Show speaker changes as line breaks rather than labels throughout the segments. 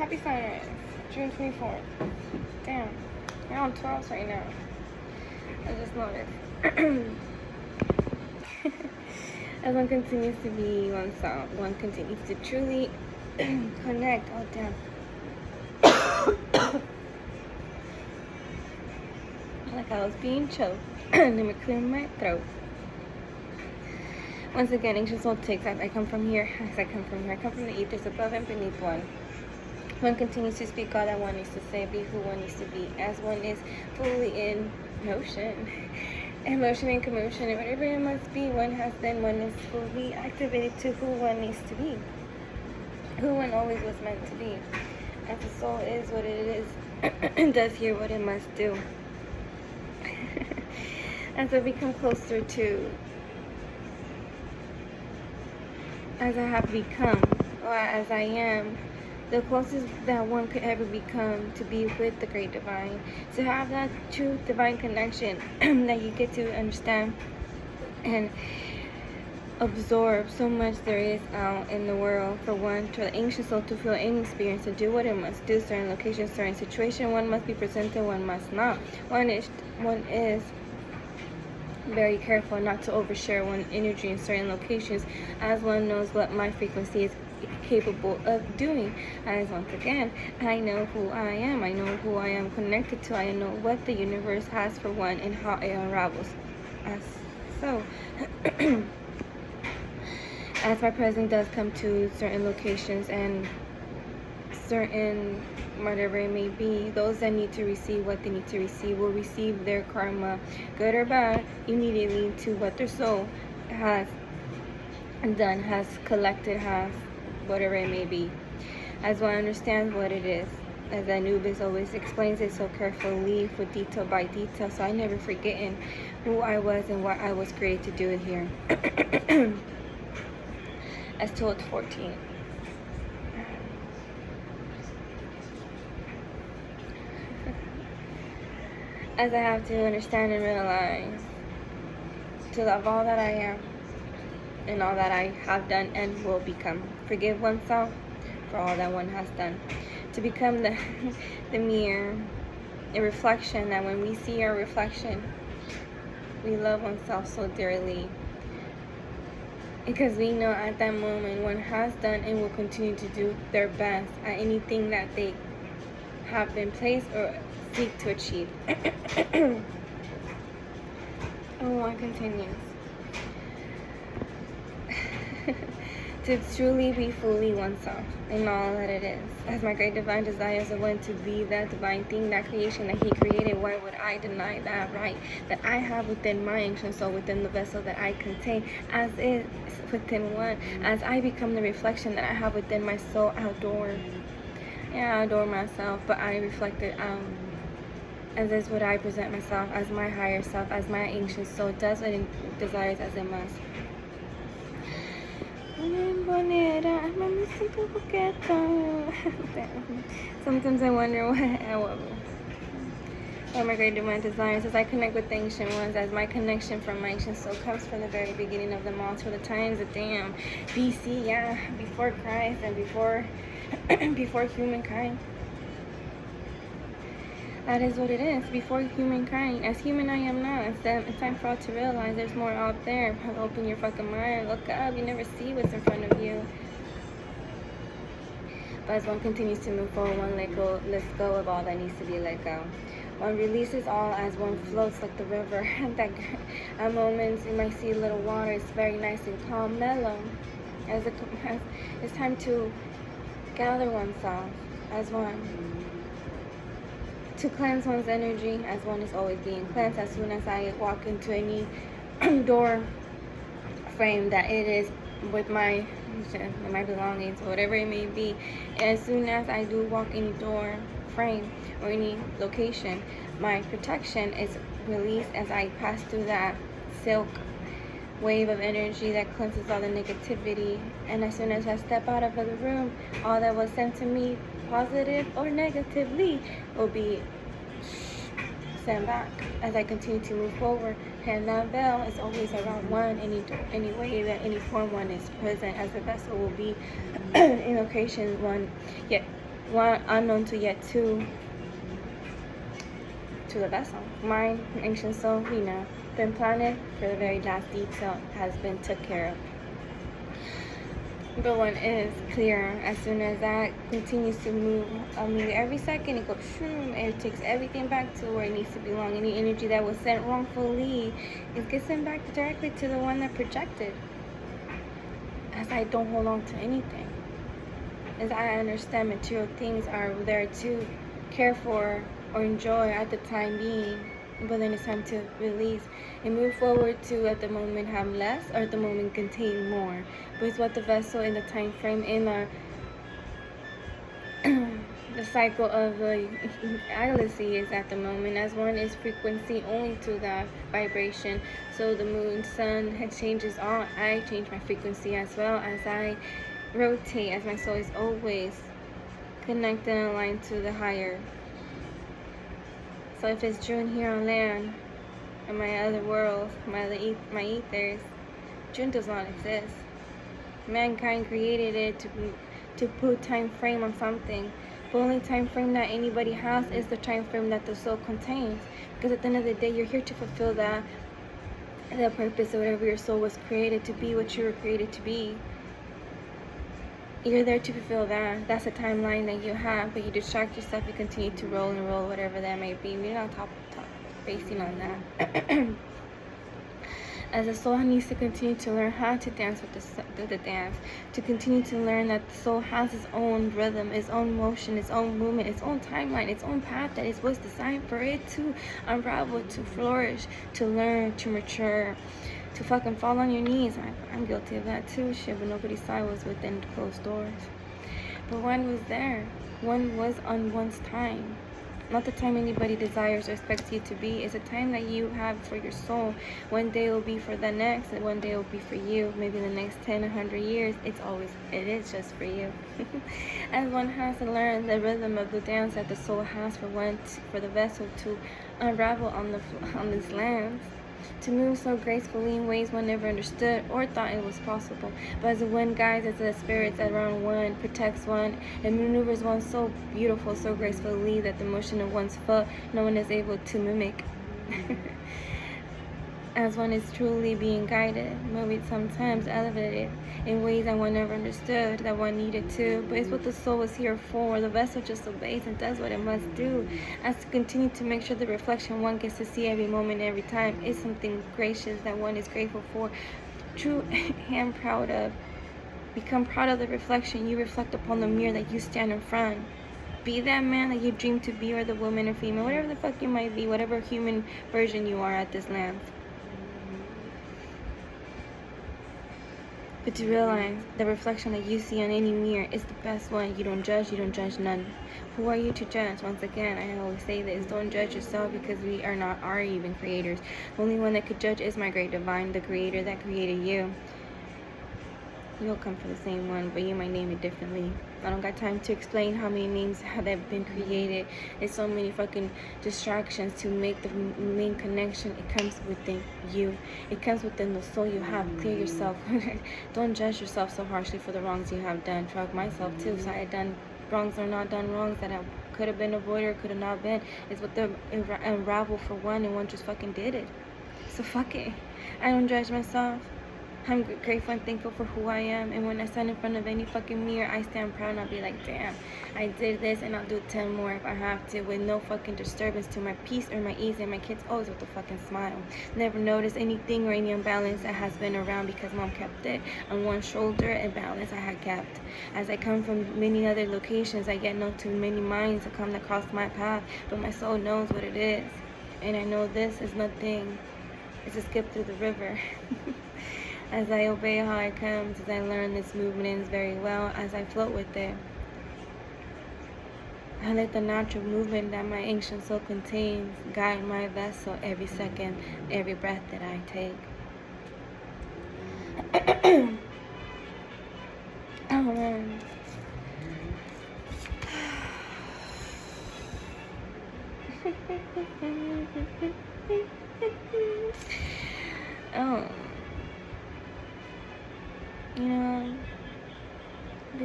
Happy sunrise, June 24th. Damn, we're on 12s right now. I just noticed. As one continues to be oneself, one continues to truly connect. Oh, damn. Like I was being choked. Let me clear my throat. Once again, ancient soul takes as I come from here, as I come from here. I come from the ethers above and beneath one. One continues to speak all that one needs to say, be who one needs to be, as one is fully in motion. Emotion and commotion, and whatever it must be, one has been, one is fully activated to who one needs to be. Who one always was meant to be. As the soul is what it is, and does here what it must do. As I become closer to, as I have become, or as I am, the closest that one could ever become to be with the great divine, to have that true divine connection that you get to understand and absorb so much there is out in the world. For one, to the ancient soul to feel any experience, to do what it must do, certain location, certain situation, one must be presented, one must not. One is very careful not to overshare one energy in certain locations, as one knows what my frequency is capable of doing. As once again, I know who I am, I know who I am connected to, I know what the universe has for one and how it unravels. As so as my presence does come to certain locations and certain whatever it may be, those that need to receive what they need to receive will receive their karma, good or bad, immediately to what their soul has done, has collected, has whatever it may be, as one understands what it is. As Anubis always explains it so carefully, for detail by detail, so I never forgetting who I was and what I was created to do here. As told 14. As I have to understand and realize to love all that I am and all that I have done and will become. Forgive oneself for all that one has done. To become the mirror, a reflection that when we see our reflection, we love oneself so dearly. Because we know at that moment one has done and will continue to do their best at anything that they have been placed or seek to achieve. Oh, one continues. To truly be fully oneself in all that it is. As my great divine desires of one to be that divine thing, that creation that he created, why would I deny that right that I have within my ancient soul, within the vessel that I contain, as is within one, as I become the reflection that I have within my soul outdoors. Yeah, I adore myself, but I reflect it out. As is what I present myself as my higher self, as my ancient soul does what it desires as it must. Sometimes I wonder what my great divine desires as I connect with the ancient ones, as my connection from my ancient soul comes from the very beginning of them all, to the times of damn BC, yeah, before Christ and before before humankind. That is what it is, before humankind. As human I am now. It's time for all to realize there's more out there. Open your fucking mind, look up, you never see what's in front of you. But as one continues to move forward, one lets go of all that needs to be let go. One releases all as one floats like the river. At moments you might see a little water, it's very nice and calm, mellow. As it's time to gather oneself as one. To cleanse one's energy, as one is always being cleansed. As soon as I walk into any door frame that it is with my belongings, or whatever it may be, and as soon as I do walk any door frame or any location, my protection is released as I pass through that silk wave of energy that cleanses all the negativity. And as soon as I step out of the room, all that was sent to me, positive or negatively, will be sent back as I continue to move forward. And that bell is always around one, any way that any form one is present, as the vessel will be in location one, yet one, unknown to yet two, to the vessel. Mind, ancient soul, we know. Been planted for the very last detail has been took care of. But one is clear. As soon as that continues to move, I mean, every second it goes shroom. It takes everything back to where it needs to belong. Any energy that was sent wrongfully, it gets sent back directly to the one that projected. As I don't hold on to anything, as I understand material things are there to care for or enjoy at the time being, but then it's time to release and move forward to at the moment have less or at the moment contain more. But it's what the vessel in the time frame in the cycle of the galaxy is at the moment, as one is frequency only to that vibration. So the moon, sun changes all. I change my frequency as well as I rotate, as my soul is always connected and aligned to the higher. So if it's June here on land, in my other world, my ethers, June does not exist. Mankind created it to put time frame on something. The only time frame that anybody has is the time frame that the soul contains. Because at the end of the day, you're here to fulfill the purpose of whatever your soul was created to be, what you were created to be. You're there to fulfill that. That's a timeline that you have, but you distract yourself and continue to roll and roll, whatever that may be. We're not basing on that. As the soul needs to continue to learn how to dance with the dance, to continue to learn that the soul has its own rhythm, its own motion, its own movement, its own timeline, its own path that was designed for it to unravel, to flourish, to learn, to mature, to fucking fall on your knees. I'm guilty of that too, shit, but nobody saw it was within closed doors. But one was there. One was on one's time. Not the time anybody desires or expects you to be. It's a time that you have for your soul. One day will be for the next, and one day will be for you. Maybe the next 10, 100 years, it is just for you. As one has to learn the rhythm of the dance that the soul has for the vessel to unravel on these lands. To move so gracefully in ways one never understood or thought it was possible. But as the wind guides, as the spirits around one, protects one, and maneuvers one so beautiful, so gracefully that the motion of one's foot no one is able to mimic. As one is truly being guided, maybe sometimes elevated in ways that one never understood that one needed to. But it's what the soul is here for. The vessel just obeys and does what it must do. As to continue to make sure the reflection one gets to see every moment, every time is something gracious that one is grateful for. True and proud of. Become proud of the reflection you reflect upon the mirror that you stand in front. Be that man that you dream to be, or the woman or female, whatever the fuck you might be, whatever human version you are at this land. But to realize the reflection that you see on any mirror is the best one. You don't judge none. Who are you to judge? Once again, I always say this, don't judge yourself, because we are not our even creators. The only one that could judge is my great divine, the creator that created you. You'll come for the same one, but you might name it differently. I don't got time to explain how many names have been created. There's so many fucking distractions to make the main connection. It comes within you. It comes within the soul you have. Clear yourself. Don't judge yourself so harshly for the wrongs you have done. Fuck myself too. So I had done wrongs or not done wrongs that I could have been avoided or could have not been. It's what the unravel for one, and one just fucking did it. So fuck it. I don't judge myself. I'm grateful and thankful for who I am, and when I stand in front of any fucking mirror, I stand proud and I'll be like, damn, I did this, and I'll do 10 more if I have to, with no fucking disturbance to my peace or my ease, and my kids always with a fucking smile. Never noticed anything or any imbalance that has been around, because mom kept it on one shoulder, and balance I had kept. As I come from many other locations, I get known to many minds that come across my path, but my soul knows what it is, and I know this is nothing. It's a skip through the river. As I obey how it comes, as I learn this movement ends very well, as I float with it, I let the natural movement that my ancient soul contains guide my vessel every second, every breath that I take. Oh man. Oh. You know,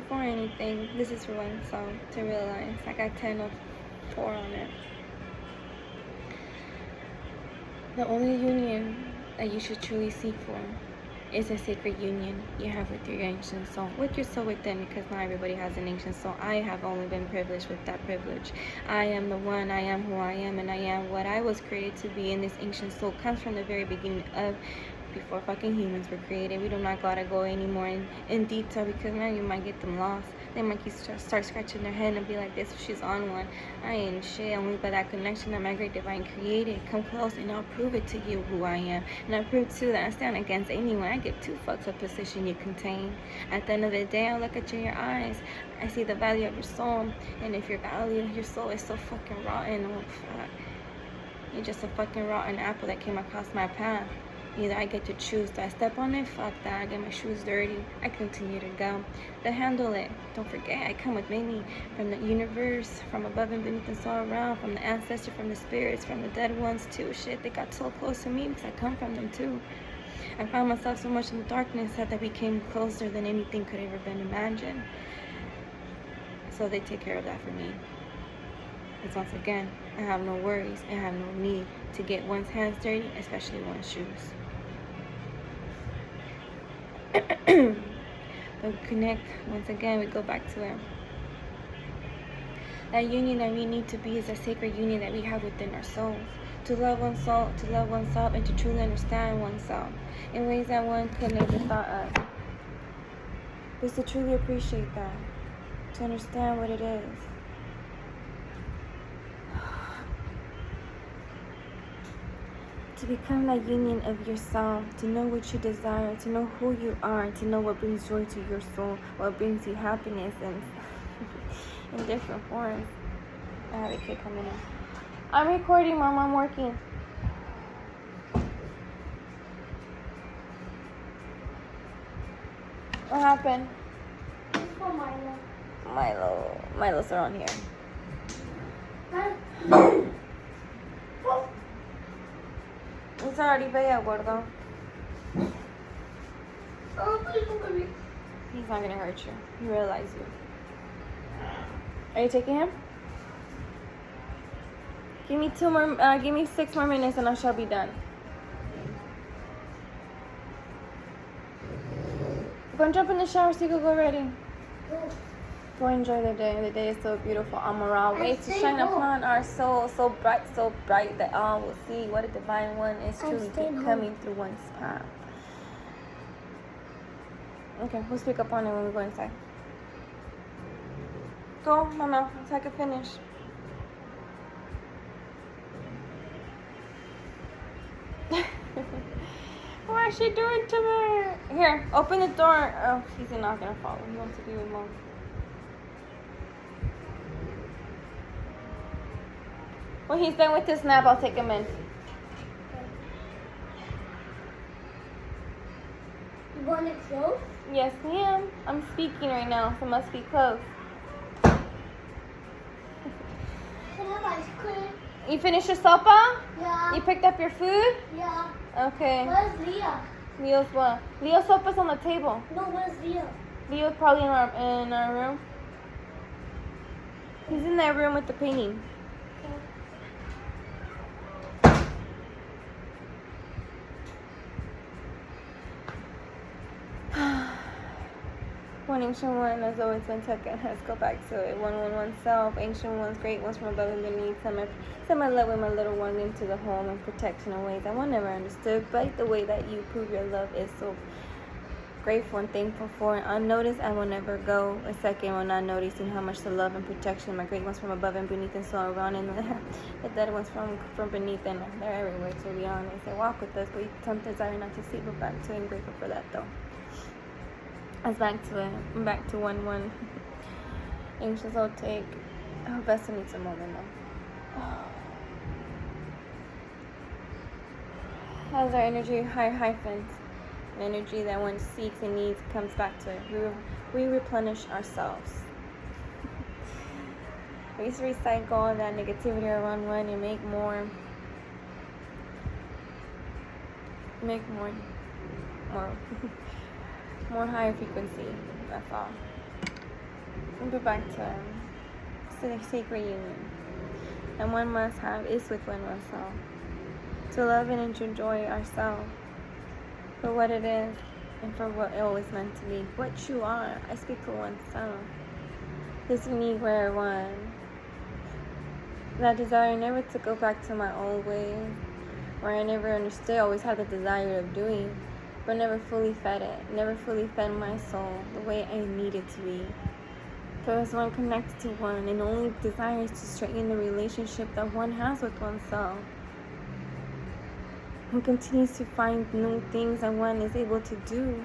before anything, this is for oneself to realize. I got 10 of 4 on it. The only union that you should truly seek for is a sacred union you have with your ancient soul, with your soul within, because not everybody has an ancient soul. I have only been privileged with that privilege. I am the one, I am who I am, and I am what I was created to be. And this ancient soul comes from the very beginning of before fucking humans were created. We do not gotta go anymore in detail, because man, you might get them lost. They might start scratching their head and be like, this, she's on one. I ain't shit, only by that connection that my great divine created. Come close and I'll prove it to you who I am. And I prove too that I stand against anyone. I give 2 fucks what position you contain. At the end of the day, I look at you in your eyes. I see the value of your soul. And if your value, your soul is so fucking rotten, oh fuck, you're just a fucking rotten apple that came across my path. Either I get to choose. Do I step on it? Fuck that. I get my shoes dirty. I continue to go. To handle it. Don't forget, I come with many from the universe, from above and beneath and all around, from the ancestors, from the spirits, from the dead ones too. Shit, they got so close to me because I come from them too. I found myself so much in the darkness that I became closer than anything could ever been imagined. So they take care of that for me. Because once again, I have no worries. I have no need to get one's hands dirty, especially one's shoes. But we connect, once again, we go back to it. That union that we need to be is a sacred union that we have within our souls. To love oneself, and to truly understand oneself in ways that one could never thought of. But to truly appreciate that, to understand what it is. To become that union of yourself, to know what you desire, to know who you are, to know what brings joy to your soul, what brings you happiness in different forms. I have a kid coming in. I'm recording, Mom, I'm working. What happened? Milo's are on here. It's already bella, gordo. He's not gonna hurt you. He realizes you. Are you taking him? Give me 6 more minutes and I shall be done. Go and jump in the shower so you can go ready. Go enjoy the day. The day is so beautiful. Amaral, ways to shine upon our soul, so bright that all will see what a divine one is truly coming through one's path. Okay, we'll speak up on it when we go inside. Go, Mama, so I can finish. What is she doing to me? Here, open the door. Oh, he's not gonna follow. He wants to be with Mom. When he's done with his nap, I'll take him in.
You want it close?
Yes, ma'am. I'm speaking right now, so must be close.
Can I have ice cream?
You finished your sopa?
Yeah.
You picked up your food?
Yeah.
Okay.
Where's Leah?
Leo's what? Leo's sopa's on the table.
No, where's Leah?
Leo's probably in our room. He's in that room with the painting. One ancient one has always been taken. Let's go back to it. One self. Ancient ones, great ones from above and beneath. Some I love with my little one into the home and protection in ways that one never understood. But the way that you prove your love is so grateful and thankful for. Unnoticed, I will never go a second when not noticing how much the love and protection my great ones from above and beneath and so around, and the dead ones from beneath, and they're everywhere, to be honest. They walk with us, but we sometimes desire not to see, but back to it. I'm grateful for that though. Let's back to it. I'm back to 1-1. Anxious, I'll take. Oh, Vesta needs a moment though. How's our energy? High hyphens. Energy that one seeks and needs comes back to it. We replenish ourselves. We used to recycle all that negativity around one and make more more higher frequency. That's all. and go back to the sacred union. And one must have is with oneself. To love and to enjoy ourselves for what it is and for what it always meant to be. What you are, I speak for oneself. This unique rare one. That desire never to go back to my old ways, where I never understood, always had the desire of doing, but never fully fed it, never fully fed my soul the way I needed to be. There was one connected to one, and only desires to straighten the relationship that one has with oneself. And continues to find new things that one is able to do